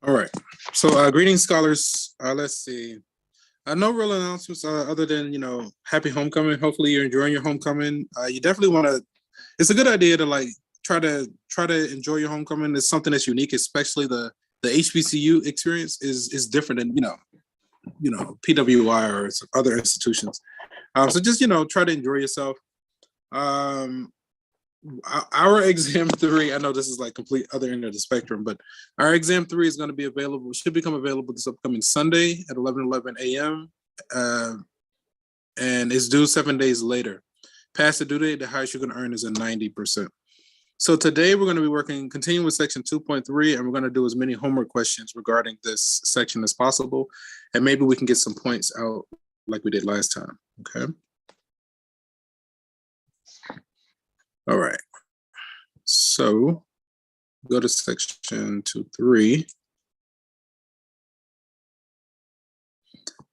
All right. So greetings, scholars. Let's see. No real announcements other than, happy homecoming. Hopefully you're enjoying your homecoming. You definitely want to, it's a good idea to like try to enjoy your homecoming. It's something that's unique, especially the HBCU experience is different than, PWI or other institutions. So just, try to enjoy yourself. Our exam 3, I know this is like complete other end of the spectrum, but our exam 3 is going to be available, should become available this upcoming Sunday at 11:11 a.m. And it's due 7 days later. Past the due date, the highest you're going to earn is a 90%. So today we're going to be continuing with section 2.3, and we're going to do as many homework questions regarding this section as possible. And maybe we can get some points out like we did last time, okay? All right, so go to section 2.3.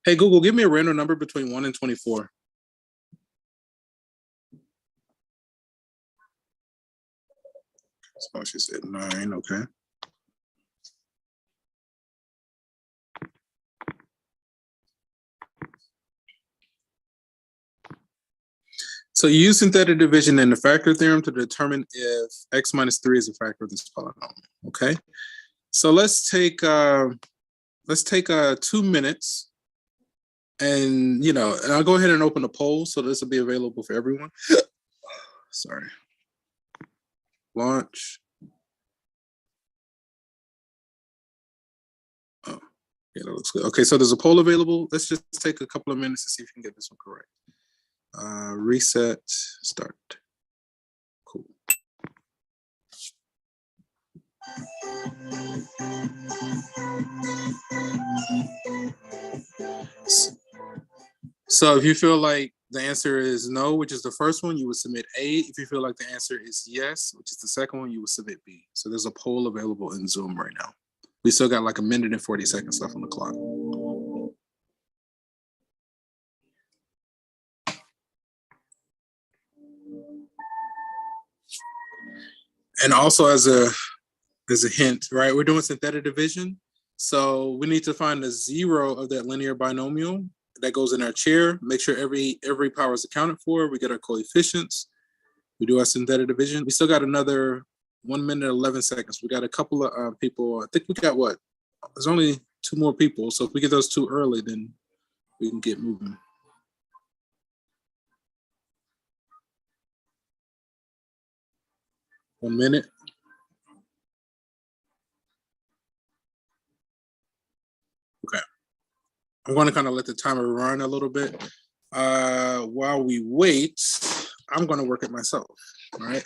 Hey, Google, give me a random number between 1 and 24. So she said 9, okay. So you use synthetic division and the factor theorem to determine if x minus 3 is a factor of this polynomial, okay? So let's take 2 minutes, and and I'll go ahead and open a poll so this will be available for everyone. Sorry. Launch. Oh, yeah, that looks good. Okay, so there's a poll available. Let's just take a couple of minutes to see if you can get this one correct. Reset, start. Cool. So if you feel like the answer is no, which is the first one, you would submit A. If you feel like the answer is yes, which is the second one, you would submit B. So there's a poll available in Zoom right now. We still got like 1 minute and 40 seconds left on the clock. And also as a hint, right, we're doing synthetic division. So we need to find the 0 of that linear binomial that goes in our chair. Make sure every power is accounted for. We get our coefficients. We do our synthetic division. We still got another 1 minute, 11 seconds. We got a couple of people. I think we got what? There's only 2 more people. So if we get those 2 early, then we can get moving. One minute. Okay. I'm going to kind of let the timer run a little bit. While we wait, I'm going to work it myself. All right.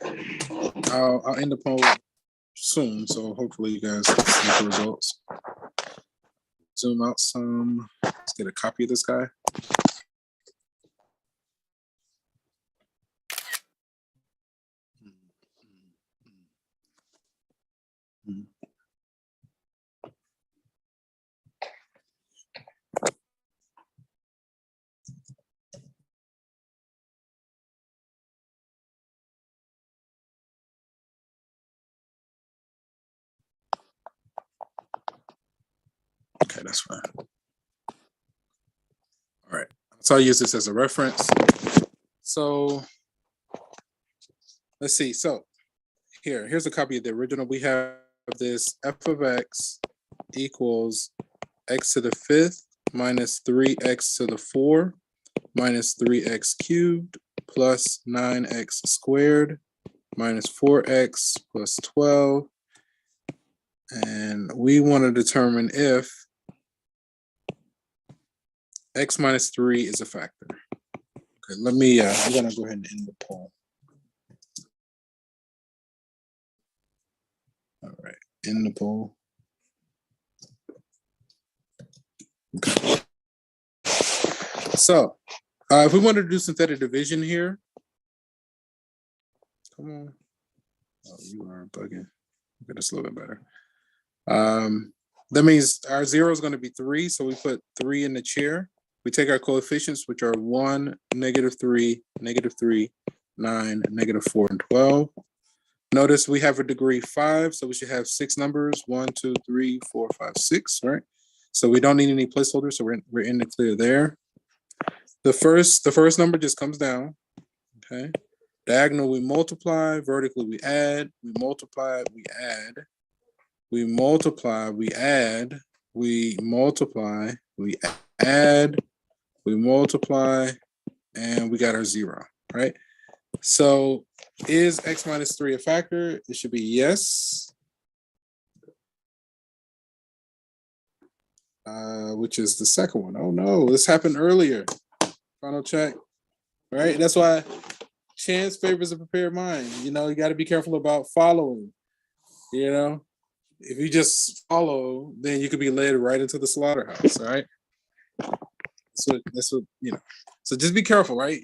I'll end the poll soon, so hopefully you guys can see the results. Zoom out some. Let's get a copy of this guy. Okay, that's fine. All right, so I'll use this as a reference. So let's see. So here's a copy of the original. We have this f of x equals x to the 5th minus 3x to the 4 minus 3x cubed plus 9x squared minus 4x plus 12. And we want to determine if x minus 3 is a factor. Okay, let me, I'm going to go ahead and end the poll. All right, end the poll. Okay. So, if we want to do synthetic division here, come on. Oh, you are bugging. Okay, that's a little bit better. That means our 0 is going to be 3, so we put 3 in the chair. We take our coefficients, which are 1, -3, -3, 9, -4, and 12. Notice we have a degree 5, so we should have 6 numbers, 1, 2, 3, 4, 5, 6, right? So we don't need any placeholders, so we're in the clear there. The first number just comes down, okay? Diagonal, we multiply. Vertically, we add. We multiply, we add. We multiply, we add. We multiply, we add. We multiply, and we got our 0, right? So is x minus 3 a factor? It should be yes. Which is the second one. Oh no, this happened earlier. Final check, right? That's why chance favors a prepared mind. You know, you got to be careful about following. You know, if you just follow, then you could be led right into the slaughterhouse, right? That's what, you know. So just be careful, right?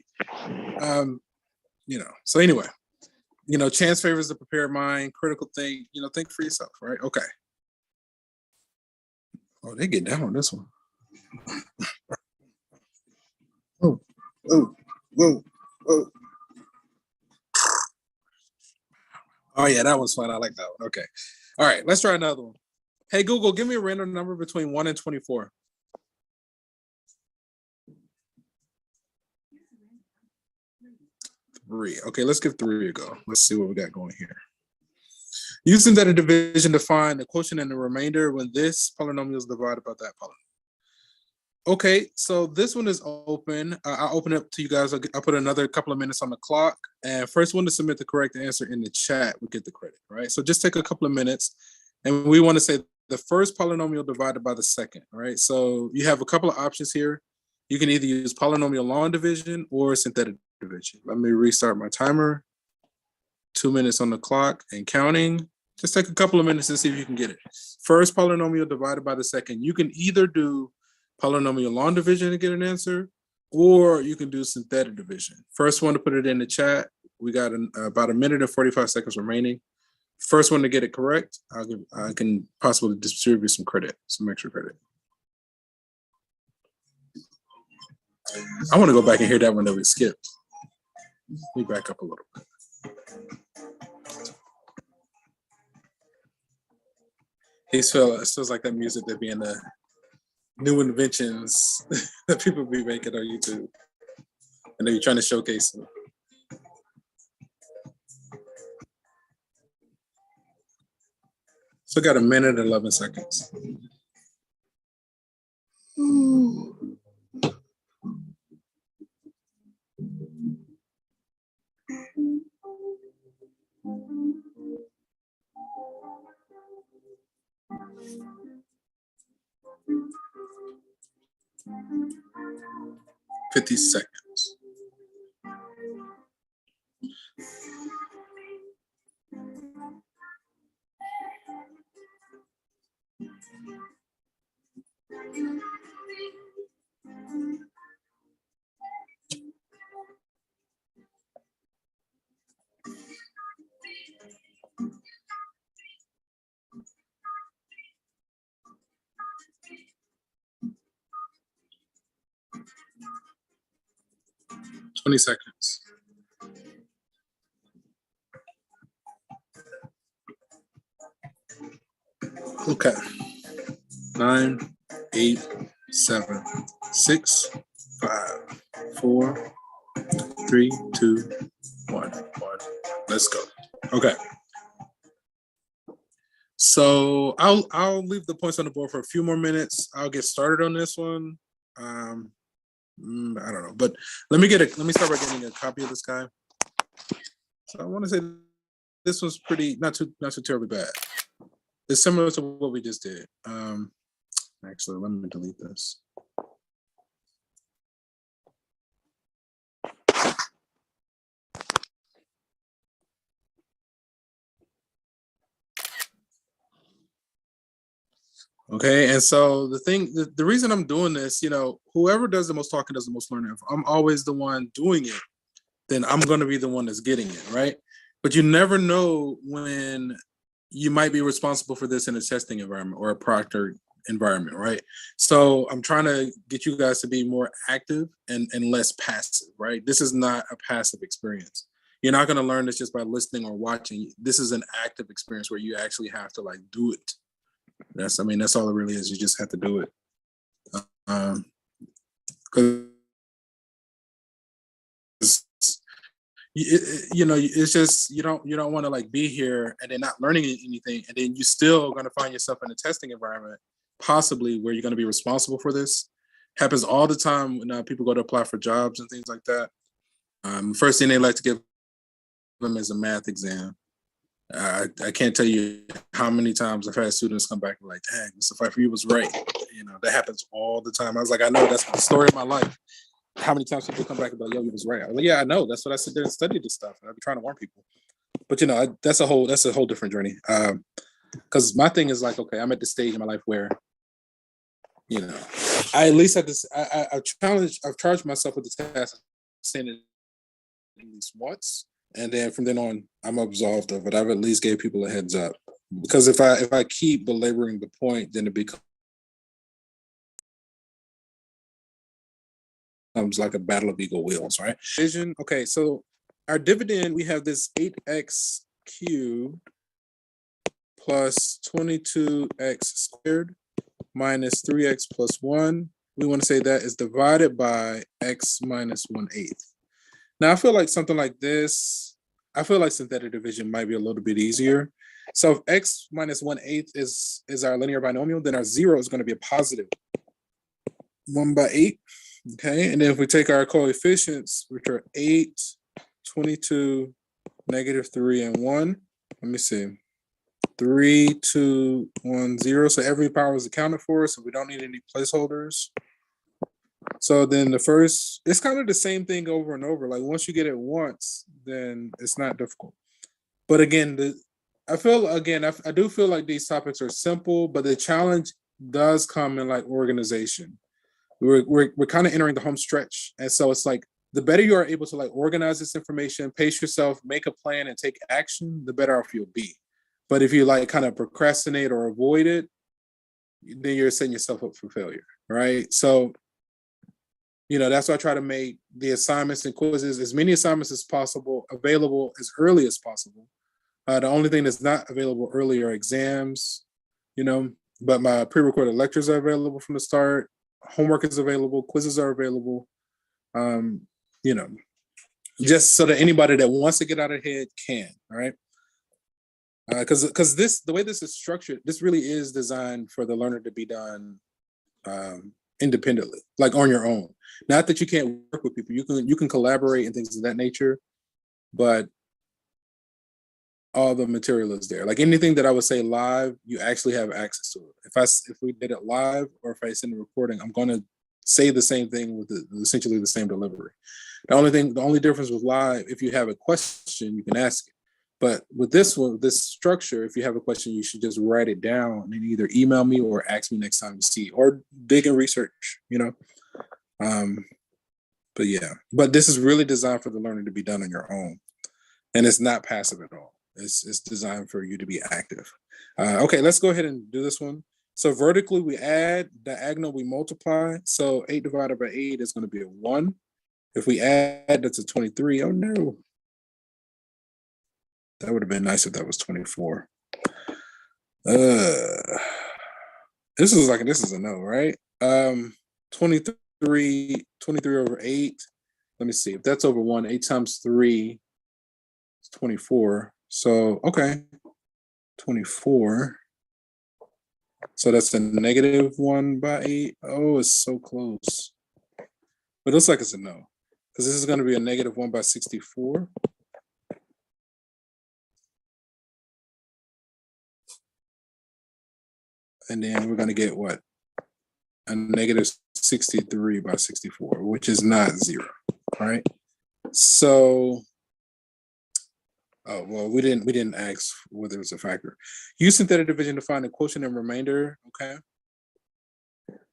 You know, so anyway, you know, chance favors the prepared mind, critical think, you know, think for yourself, right? Okay. Oh, they get down on this one. Oh, oh, whoa, whoa. Oh yeah, that was fun. I like that one. Okay. All right, let's try another one. Hey, Google, give me a random number between 1 and 24. Three. Okay, let's give 3 a go. Let's see what we got going here. Using that division to find the quotient and the remainder when this polynomial is divided by that polynomial. Okay, so this one is open. I'll open it up to you guys. I'll put another couple of minutes on the clock. And first one to submit the correct answer in the chat will get the credit, right? So just take a couple of minutes. And we want to say the first polynomial divided by the second, right? So you have a couple of options here. You can either use polynomial long division or synthetic division. Let me restart my timer. 2 minutes on the clock and counting. Just take a couple of minutes and see if you can get it. First polynomial divided by the second. You can either do polynomial long division to get an answer, or you can do synthetic division. First one to put it in the chat. We got about 1 minute and 45 seconds remaining. First one to get it correct, I can possibly distribute some credit, some extra credit. I want to go back and hear that one that we skipped. Let me back up a little bit. It feels like that music that be in the new inventions that people be making on YouTube, and they be trying to showcase them. So got 1 minute and 11 seconds. Ooh. $50 seconds. $20 seconds. Okay. 9, 8, 7, 6, 5, 4, 3, 2, 1. Let's go. Okay. So I'll leave the points on the board for a few more minutes. I'll get started on this one. I don't know, but let me start by getting a copy of this guy. So I want to say this was pretty not too terribly bad. It's similar to what we just did. Actually, let me delete this. Okay, and so the reason I'm doing this, you know, whoever does the most talking does the most learning. If I'm always the one doing it, then I'm going to be the one that's getting it, right? But you never know when you might be responsible for this in a testing environment or a proctor environment, right? So I'm trying to get you guys to be more active and less passive, right? This is not a passive experience. You're not going to learn this just by listening or watching. This is an active experience where you actually have to like do it. That's all it really is. You just have to do it. It's just you don't want to like be here and then not learning anything, and then you still going to find yourself in a testing environment, possibly where you're going to be responsible for this. Happens all the time when people go to apply for jobs and things like that. First thing they like to give them is a math exam. I can't tell you how many times I've had students come back and like, dang, Mr. Pfeiffer, you was right. That happens all the time. I was like, I know, that's the story of my life. How many times people come back and be like, yo, you was right. I was like, yeah, I know. That's what I sit there and study this stuff. And I've been trying to warn people. But that's a whole different journey. Because my thing is like, okay, I'm at the stage in my life where, I at least had this. I've charged myself with the task of saying it at least once. And then from then on, I'm absolved of it. I've at least gave people a heads up, because if I keep belaboring the point, then it becomes like a battle of equal wheels, right? Vision. Okay, so our dividend, we have this 8x cubed plus 22x squared minus 3x plus 1. We want to say that is divided by x minus 1/8. Now, I feel like something like this, I feel like synthetic division might be a little bit easier. So if x minus 1/8 is our linear binomial, then our 0 is going to be a positive 1/8. Okay, and then if we take our coefficients, which are 8, 22, -3, and 1, let me see. 3, 2, 1, 0. So every power is accounted for, so we don't need any placeholders. So then the first, it's kind of the same thing over and over. Like once you get it once, then it's not difficult. But again, I do feel like these topics are simple, but the challenge does come in like organization. We're kind of entering the home stretch. And so it's like, the better you are able to like organize this information, pace yourself, make a plan, and take action, the better off you'll be. But if you like kind of procrastinate or avoid it, then you're setting yourself up for failure, right? So, that's why I try to make the assignments and quizzes, as many assignments as possible, available as early as possible. The only thing that's not available early are exams, but my pre-recorded lectures are available from the start. Homework is available, quizzes are available, just so that anybody that wants to get out ahead can, right? Because the way this is structured, this really is designed for the learner to be done independently, like on your own. Not that you can't work with people, you can collaborate and things of that nature, but all the material is there. Like anything that I would say live, you actually have access to it. If we did it live, or if I send a recording, I'm going to say the same thing with essentially the same delivery. The only difference with live, if you have a question, you can ask it. But with this structure, if you have a question, you should just write it down and either email me or ask me next time you see, or dig and research, But yeah, but this is really designed for the learner to be done on your own. And it's not passive at all. It's designed for you to be active. Okay, let's go ahead and do this one. So vertically we add, diagonal we multiply. So 8 divided by 8 is going to be a 1. If we add, that's a 23. Oh no. That would have been nice if that was 24. This is a no, right? 23 over 8. Let me see. If that's over 1, 8 times 3 is 24. So, okay. 24. So that's a -1/8. Oh, it's so close. But it looks like it's a no, because this is going to be a -1/64. And then we're going to get what? A -63/64, which is not 0, right? So, oh, well, we didn't ask whether it was a factor. Use synthetic division to find the quotient and remainder, okay?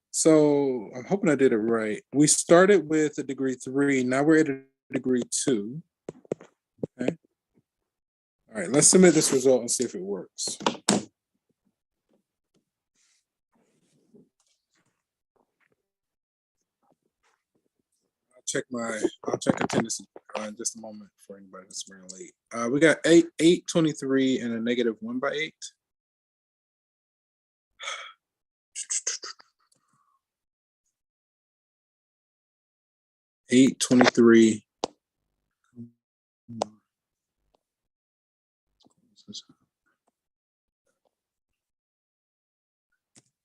So I'm hoping I did it right. We started with a degree 3, now we're at a degree 2, okay? All right, let's submit this result and see if it works. I'll check attendance in just a moment for anybody that's running late. We got 823 and a negative 1/8. $8.23.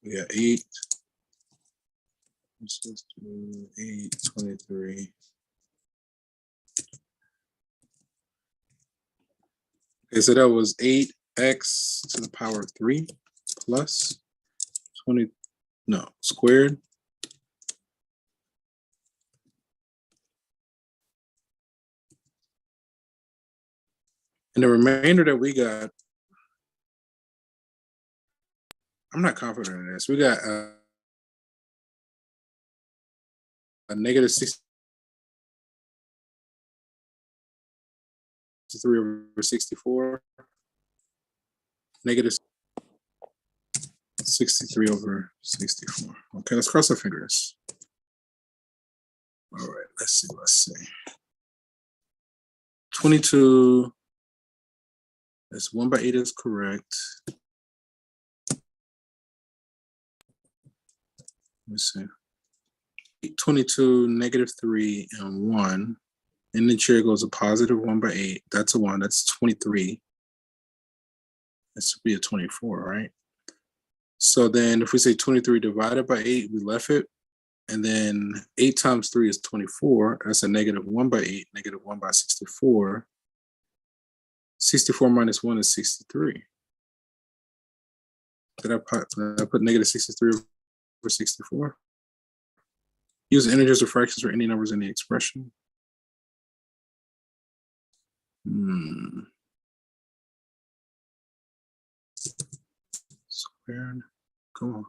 We got 8. Let's just do 823. Okay, so that was 8x to the power of 3 plus 20, no, squared. And the remainder that we got, I'm not confident in this. We got a negative 63 over 64. Negative 63 over 64. Okay, let's cross our fingers. All right, let's see. 22. That's 1/8 is correct. Let's see. 22, negative 3, and 1. And then here goes a positive 1/8. That's a 1. That's 23. This would be a 24, right? So then if we say 23 divided by 8, we left it. And then 8 times 3 is 24. That's a negative 1/8, negative 1/64. 64 minus 1 is 63. Did I put negative 63 over 64? Use integers or fractions or any numbers in the expression. Squared. Come on.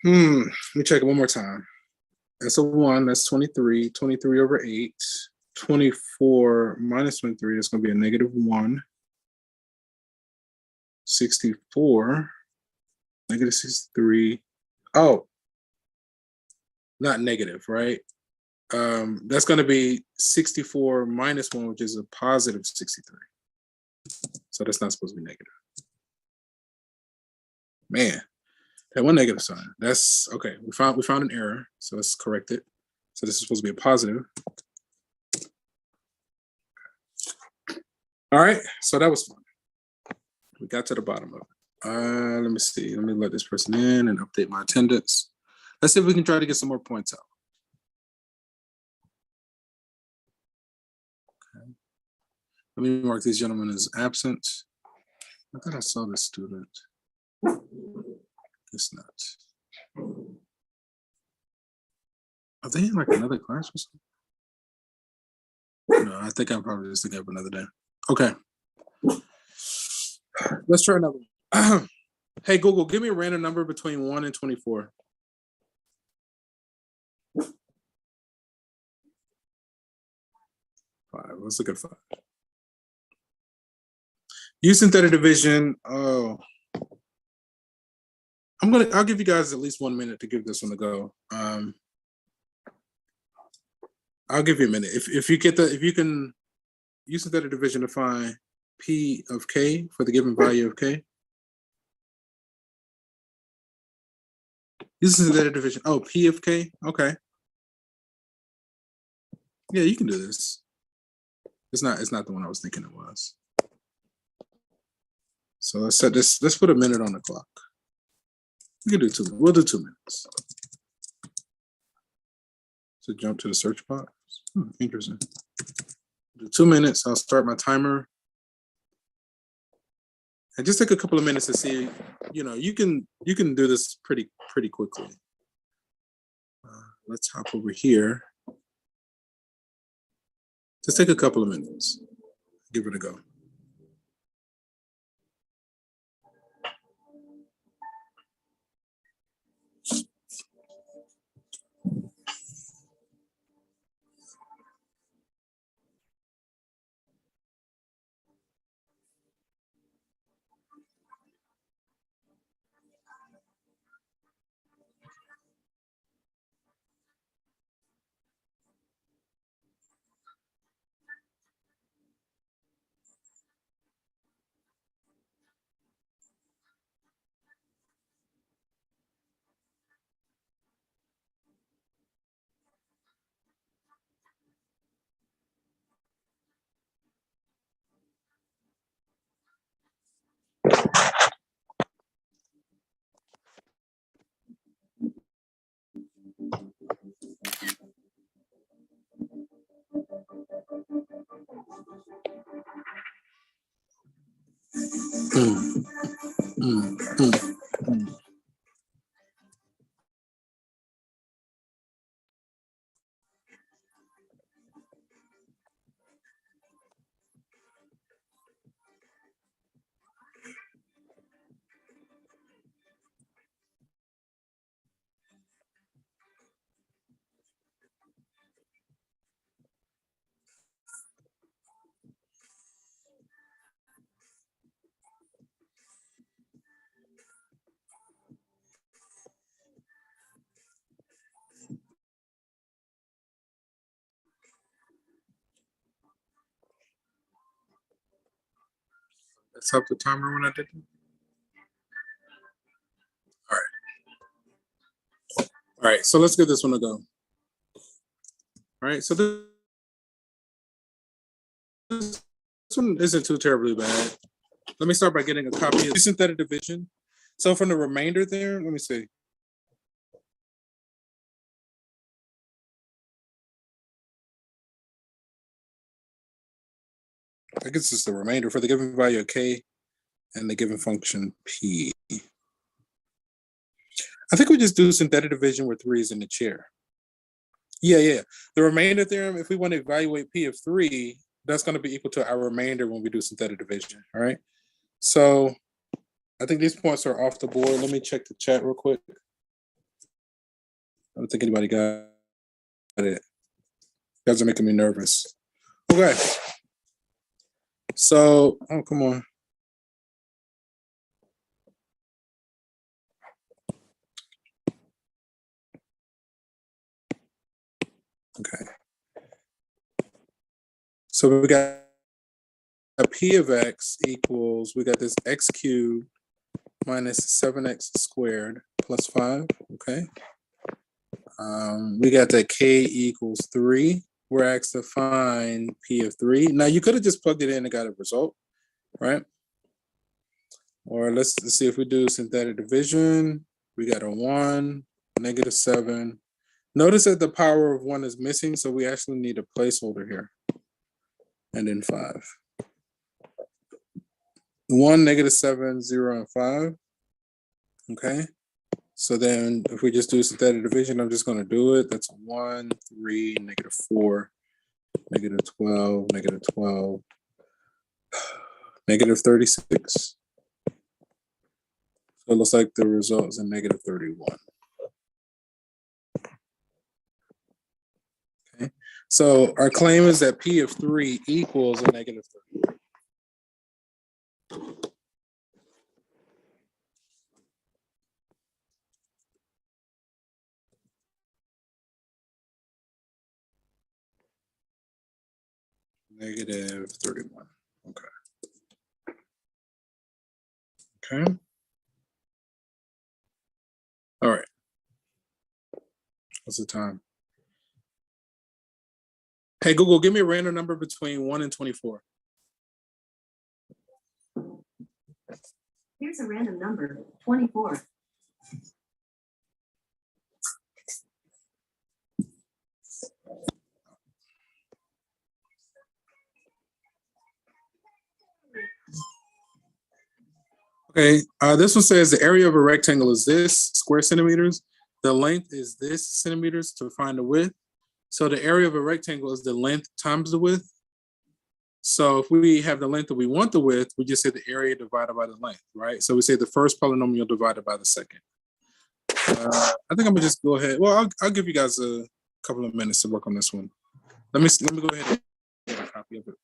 Let me check it one more time. That's a 1. That's 23. 23 over 8. 24 minus 23 is going to be a negative 1. 64. Negative 63. Oh, not negative, right? That's going to be 64 minus 1, which is a positive 63. So that's not supposed to be negative. Man, that one negative sign. That's okay. We found an error, so let's correct it. So this is supposed to be a positive. All right, so that was fun. We got to the bottom of it. Let me see. Let me let this person in and update my attendance. Let's see if we can try to get some more points out. Okay. Let me mark these gentlemen as absent. I thought I saw this student. It's not. Are they in like another class or something? No, I think I'm probably just thinking of another day. Okay. Let's try another one. Hey, Google, give me a random number between 1 and 24. 5. Let's look at 5. Use synthetic division. Oh. I'll give you guys at least 1 minute to give this one a go. I'll give you a minute. If you can use synthetic division to find P of K for the given value of K. Use synthetic division. Oh, P of K. Okay. Yeah, you can do this. It's not the one I was thinking it was. So let's set this. Let's put a minute on the clock. We can do 2. We'll do 2 minutes. So jump to the search box. Interesting. Do 2 minutes. I'll start my timer. And just take a couple of minutes to see. You can do this pretty quickly. Let's hop over here. Just take a couple of minutes. Give it a go. Let's up the timer when I did it. All right. All right, so let's give this one a go. All right, so this one isn't too terribly bad. Let me start by getting a copy of synthetic division. So from the remainder theorem, let me see. I guess it's the remainder for the given value of k and the given function p. I think we just do synthetic division where 3 is in the chair. Yeah. The remainder theorem, if we want to evaluate p of 3, that's going to be equal to our remainder when we do synthetic division, all right? So I think these points are off the board. Let me check the chat real quick. I don't think anybody got it. You guys are making me nervous. Okay. So, oh, come on. Okay. So we got a p of x equals, we got this x cubed minus 7x squared plus 5, okay? We got that k equals 3. We're asked to find p of 3. Now, you could have just plugged it in and got a result, right? Or let's see if we do synthetic division. We got a 1, -7. Notice that the power of 1 is missing, so we actually need a placeholder here. And then 5. 1, -7, 0, and 5. Okay. So then if we just do synthetic division, I'm just going to do it. That's 1, 3, -4, -12, -12, -36. So it looks like the result is a -31. Okay. So our claim is that p of 3 equals a -31. -31. Okay. Okay. All right. What's the time? Hey, Google, give me a random number between 1 and 24. Here's a random number, 24. Okay, this one says the area of a rectangle is this square centimeters. The length is this centimeters to find the width. So the area of a rectangle is the length times the width. So if we have the length that we want the width, we just say the area divided by the length, right? So we say the first polynomial divided by the second. I think I'm gonna just go ahead. Well, I'll give you guys a couple of minutes to work on this one. Let me go ahead and get a copy of it.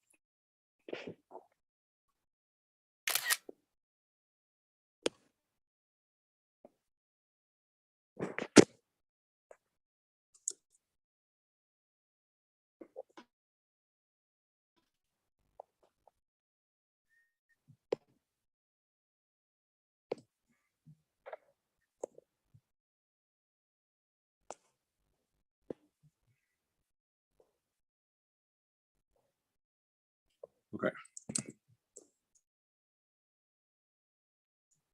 Okay.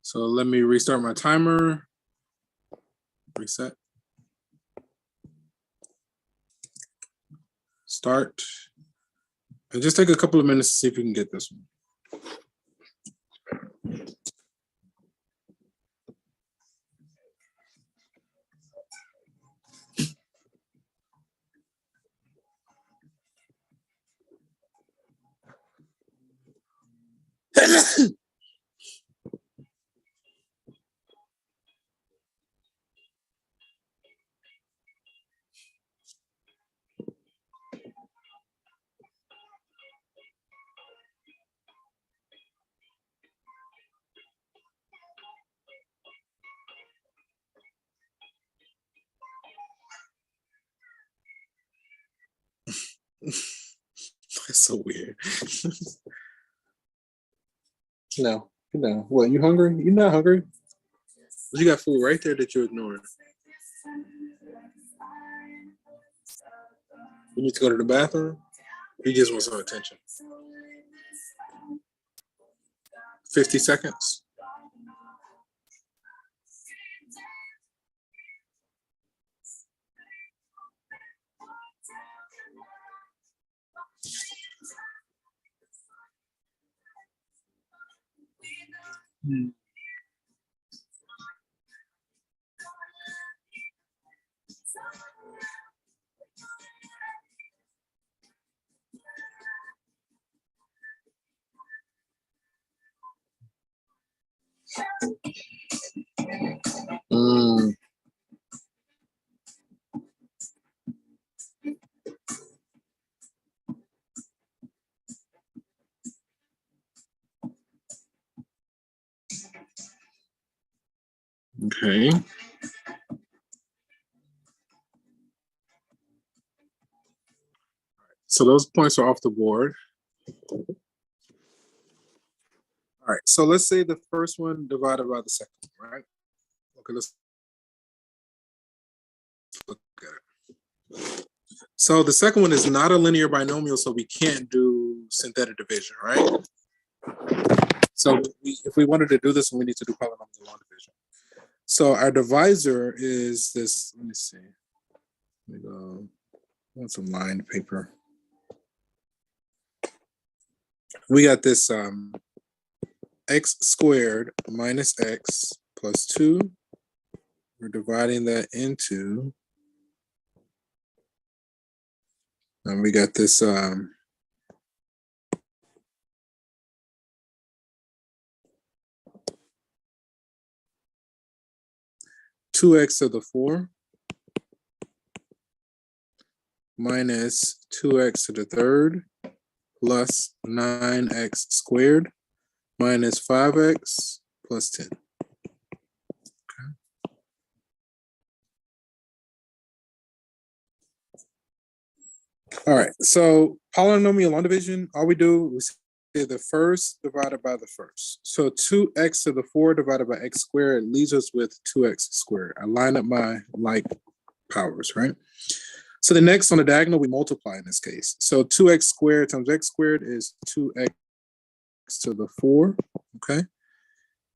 So let me restart my timer. Reset. Start. And just take a couple of minutes to see if we can get this one. That's so weird. No. What, you hungry? You're not hungry. But you got food right there that you're ignoring. You need to go to the bathroom? You just want some attention. 50 seconds. Mm. Okay. So those points are off the board. All right. So let's say the first one divided by the second one, right? Okay, let's look at it. So the second one is not a linear binomial, so we can't do synthetic division, right? So if we wanted to do this, we need to do polynomial long division. So our divisor is this, let me see. Let me go, I want some lined paper. We got this x squared minus x plus 2. We're dividing that into, and we got this 2x to the 4 minus 2x to the 3rd plus 9x squared minus 5x plus 10. Okay. All right, so polynomial long division, all we do is say the first divided by the first. So 2x to the 4 divided by x squared leaves us with 2x squared. I line up my like powers, right? So the next on the diagonal, we multiply in this case. So 2x squared times x squared is 2x to the 4, okay?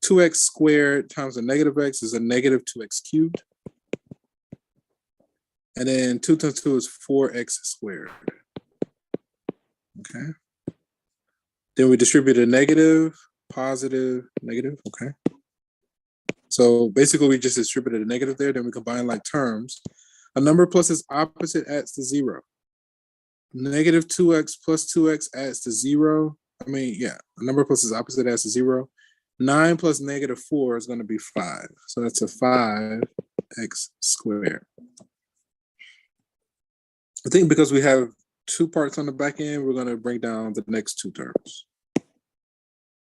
2x squared times a negative x is a negative 2x cubed. And then 2 times 2 is 4x squared, okay? Then we distribute a negative, positive, negative, okay? So basically we just distributed a negative there, then we combine like terms. A number plus its opposite adds to 0. Negative 2x plus 2x adds to 0. I mean, yeah, a number plus its opposite adds to 0. 9 plus negative 4 is going to be 5. So that's a 5x squared. I think because we have 2 parts on the back end, we're going to bring down the next 2 terms.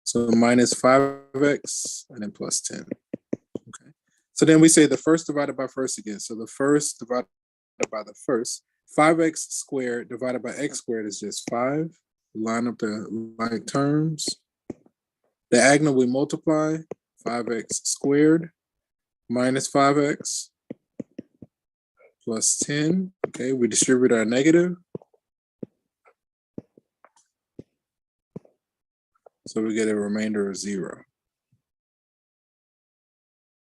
So minus 5x and then plus 10. Okay. So then we say the first divided by first again. So the first divided by the first. 5x squared divided by x squared is just 5. Line up the like terms. Diagonal we multiply. 5x squared minus 5x plus 10. Okay, we distribute our negative. So we get a remainder of 0.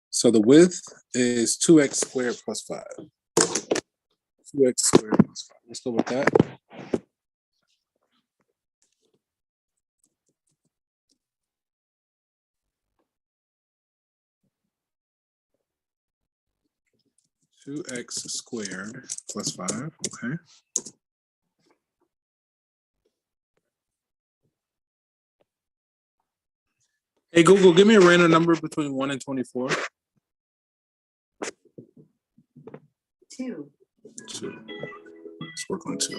So the width is 2x squared plus 5. 2x squared plus 5. Let's go with that. Two x squared plus 5, okay. Hey, Google, give me a random number between 1 and 24. 2. 2. Let's work on 2.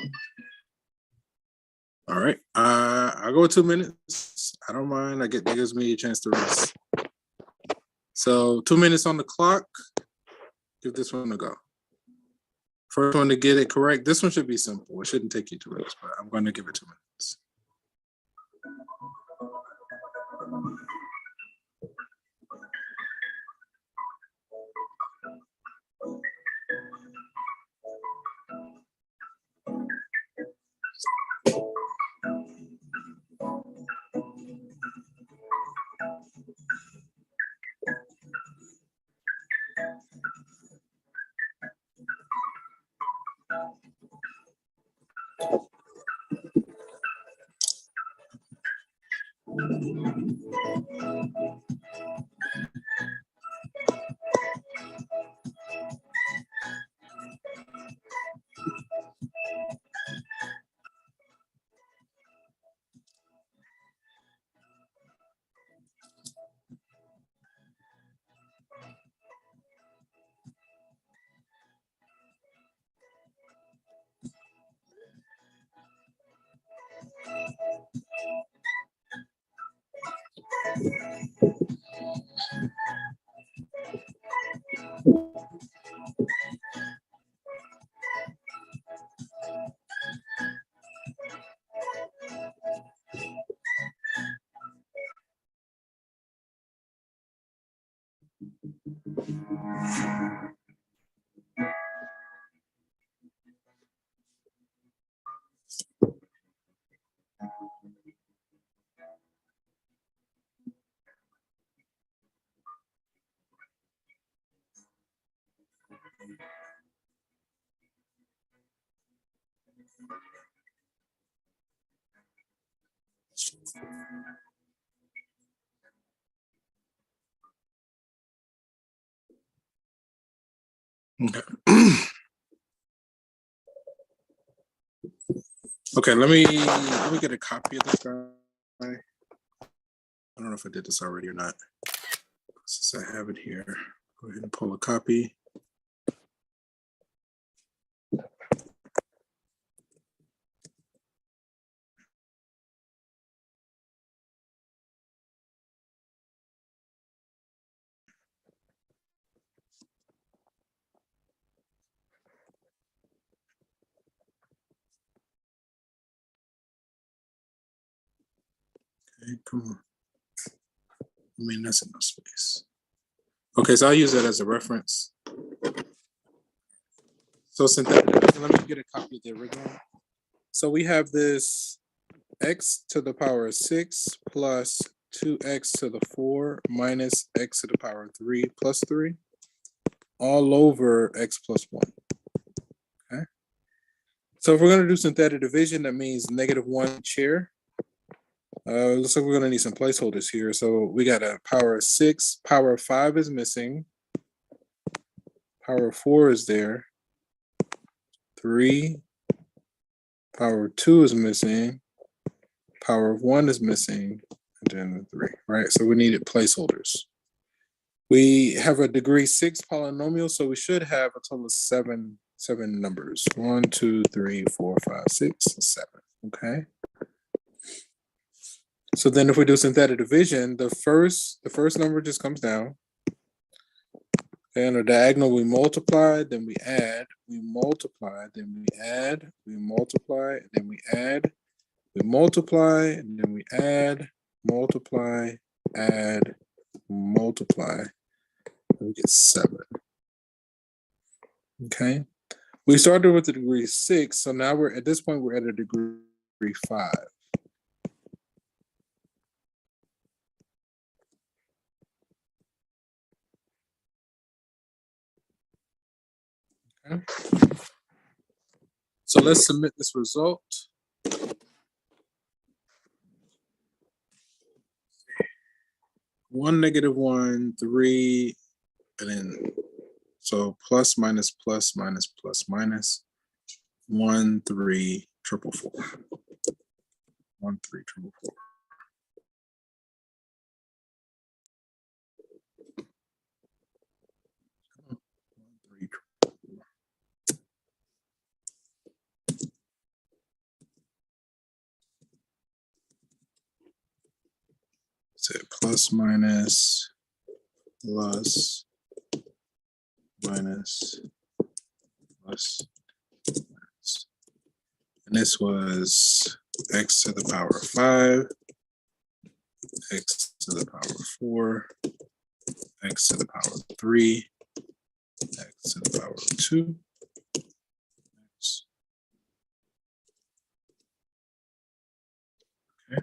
All right. I'll go 2 minutes. I don't mind. That gives me a chance to rest. So 2 minutes on the clock. Give this one a go. First one to get it correct. This one should be simple. It shouldn't take you 2 minutes, but I'm going to give it 2 minutes. Okay. Okay, let me get a copy of this guy. I don't know if I did this already or not. Since I have it here, go ahead and pull a copy. Okay, come on. I mean, that's enough space. Okay, so I'll use that as a reference. So synthetic division, let me get a copy of the original. So we have this x to the power of 6 plus 2x to the 4 minus x to the power of 3 plus 3 all over x plus 1. Okay. So if we're going to do synthetic division, that means -1 chair. Looks like we're going to need some placeholders here. So we got a power of 6, power of 5 is missing. Power of 4 is there. 3, power of 2 is missing. Power of 1 is missing. And then 3, right? So we needed placeholders. We have a degree 6 polynomial, so we should have a total of seven numbers. 1, 2, 3, 4, 5, 6, 7. Okay. So then if we do synthetic division, the first number just comes down. Okay, on the diagonal, we multiply, then we add, we multiply, then we add, we multiply, then we add, we multiply, and then we add, multiply, add, multiply, and we get 7. Okay. We started with the degree 6, so now we're at this point, we're at a degree 5. Okay. So let's submit this result. One, -1, 3, and then so plus, minus, plus, minus, plus, minus, 1, 3, 4, 4. 1, 3, 4, 4. Say plus, minus, plus, minus, plus. This was x to the power of 5, x to the power of 4, x to the power of 3, x to the power of 2. Okay.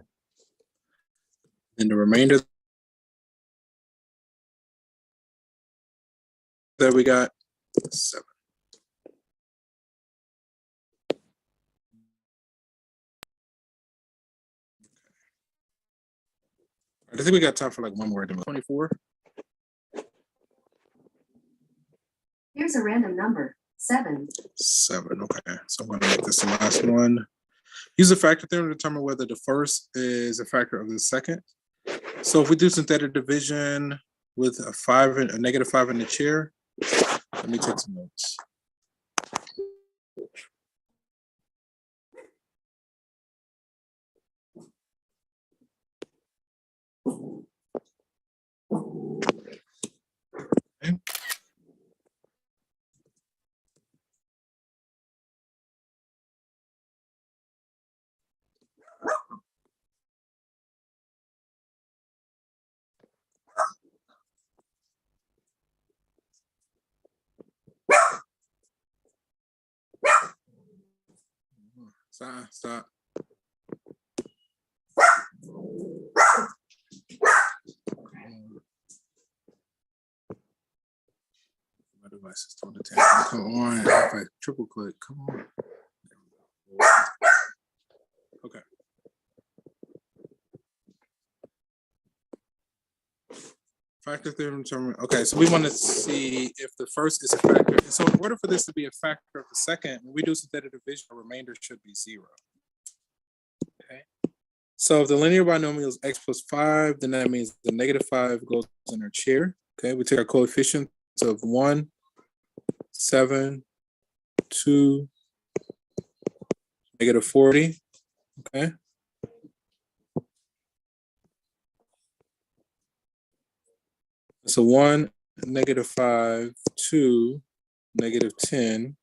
And the remainder that we got, 7. I think we got time for like one more. 24. Here's a random number, 7. 7, okay. So I'm gonna make this the last one. Use a factor theorem to determine whether the first is a factor of the second. So if we do synthetic division with a -5 in the chair, let me take some notes. Okay. Stop. My device is told to tap. Come on, if I triple click, come on. Okay. Factor theorem determine. Okay, so we want to see if the first is a factor. And so in order for this to be a factor of the second, when we do synthetic division, the remainder should be 0. Okay. So if the linear binomial is x plus 5, then that means the -5 goes in our chair. Okay, we take our coefficients of 1, 7, 2, -40. Okay. So 1, -5, 2, -10,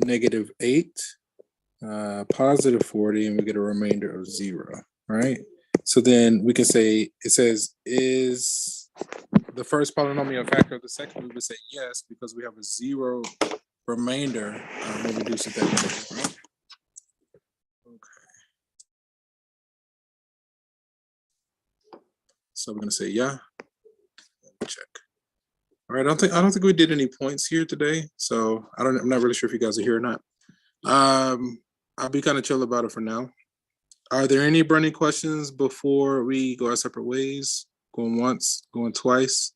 -8, +40, and we get a remainder of 0, right? So then we can say, it says, is the first polynomial a factor of the second? We would say yes, because we have a 0 remainder when we do synthetic division, right? Okay. So we're gonna say yeah. Check. All right, I don't think we did any points here today, so I'm not really sure if you guys are here or not. I'll be kind of chill about it for now. Are there any burning questions before we go our separate ways? Going once, going twice.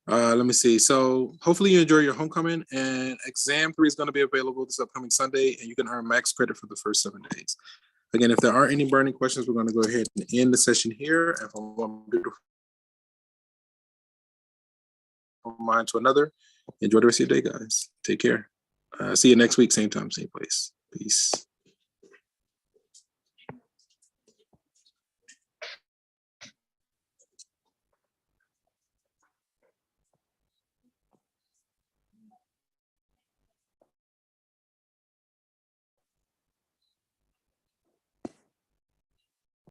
Let me see. So hopefully you enjoy your homecoming, and exam 3 is going to be available this upcoming Sunday, and you can earn max credit for the first 7 days. Again, if there aren't any burning questions, we're going to go ahead and end the session here. And from one beautiful mind to another, enjoy the rest of your day, guys. Take care. See you next week, same time, same place. Peace.